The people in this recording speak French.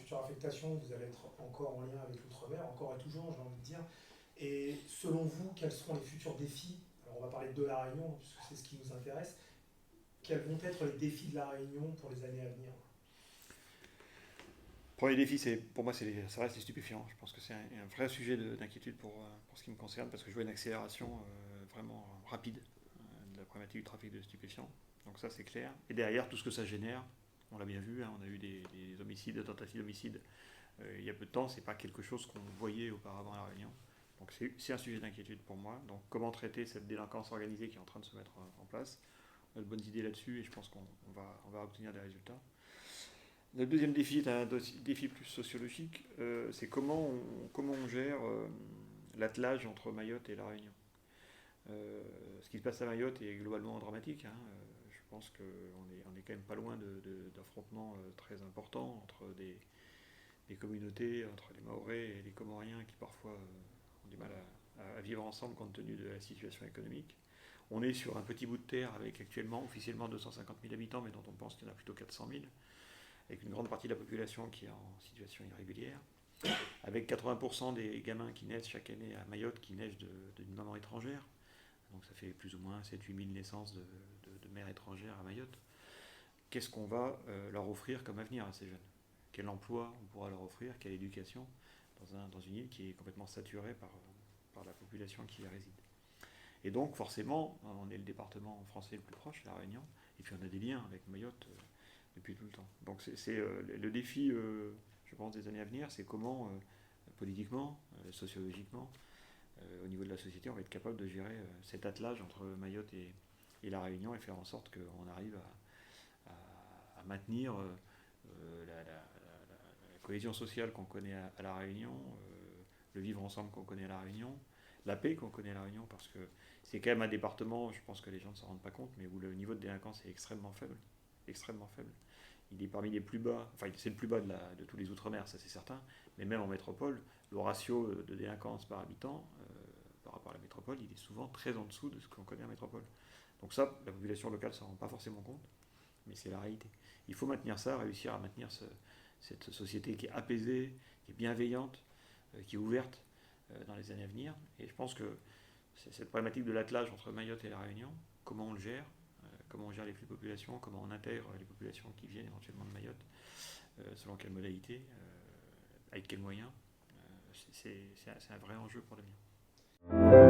future affectation, vous allez être encore en lien avec l'outre-mer, encore et toujours, j'ai envie de dire. Et selon vous, quels seront les futurs défis? Alors on va parler de la Réunion, puisque c'est ce qui nous intéresse. Quels vont être les défis de la Réunion pour les années à venir? Premier défi, pour moi, ça reste les stupéfiants. Je pense que c'est un vrai sujet d'inquiétude pour ce qui me concerne, parce que je vois une accélération vraiment rapide de la problématique du trafic de stupéfiants. Donc ça, c'est clair. Et derrière, tout ce que ça génère, on l'a bien vu, hein, on a eu des homicides, des tentatives d'homicide il y a peu de temps, c'est pas quelque chose qu'on voyait auparavant à La Réunion. Donc c'est un sujet d'inquiétude pour moi. Donc comment traiter cette délinquance organisée qui est en train de se mettre en place? On a de bonnes idées là-dessus et je pense qu'on va obtenir des résultats. Le deuxième défi est un défi plus sociologique, c'est comment on gère l'attelage entre Mayotte et La Réunion. Ce qui se passe à Mayotte est globalement dramatique, hein. Je pense qu'on est quand même pas loin d'affrontements très importants entre des communautés, entre les Mahorais et les Comoriens qui parfois ont du mal à vivre ensemble compte tenu de la situation économique. On est sur un petit bout de terre avec actuellement officiellement 250 000 habitants, mais dont on pense qu'il y en a plutôt 400 000, avec une grande partie de la population qui est en situation irrégulière, avec 80% des gamins qui naissent chaque année à Mayotte qui naissent d'une maman étrangère. Donc ça fait plus ou moins 7-8 000 naissances de mères étrangères à Mayotte. Qu'est-ce qu'on va leur offrir comme avenir à ces jeunes? Quel emploi on pourra leur offrir? Quelle éducation dans une île qui est complètement saturée par la population qui y réside? Et donc forcément, on est le département français le plus proche, La Réunion, et puis on a des liens avec Mayotte depuis tout le temps. Donc c'est le défi, je pense, des années à venir, c'est comment, politiquement, sociologiquement, au niveau de la société, on va être capable de gérer cet attelage entre Mayotte et La Réunion et faire en sorte qu'on arrive à maintenir la cohésion sociale qu'on connaît à La Réunion, le vivre ensemble qu'on connaît à La Réunion, la paix qu'on connaît à La Réunion, parce que c'est quand même un département, je pense que les gens ne s'en rendent pas compte, mais où le niveau de délinquance est extrêmement faible. Extrêmement faible. Il est parmi les plus bas, enfin c'est le plus bas de tous les Outre-mer, ça c'est certain, mais même en métropole, le ratio de délinquance par habitant par rapport à la métropole, il est souvent très en dessous de ce qu'on connaît en métropole. Donc ça, la population locale ne s'en rend pas forcément compte, mais c'est la réalité. Il faut maintenir ça, réussir à maintenir cette société qui est apaisée, qui est bienveillante, qui est ouverte dans les années à venir. Et je pense que cette problématique de l'attelage entre Mayotte et la Réunion, comment on le gère, comment on gère les flux de population, comment on intègre les populations qui viennent éventuellement de Mayotte, selon quelle modalité, avec quels moyens, c'est un vrai enjeu pour l'avenir.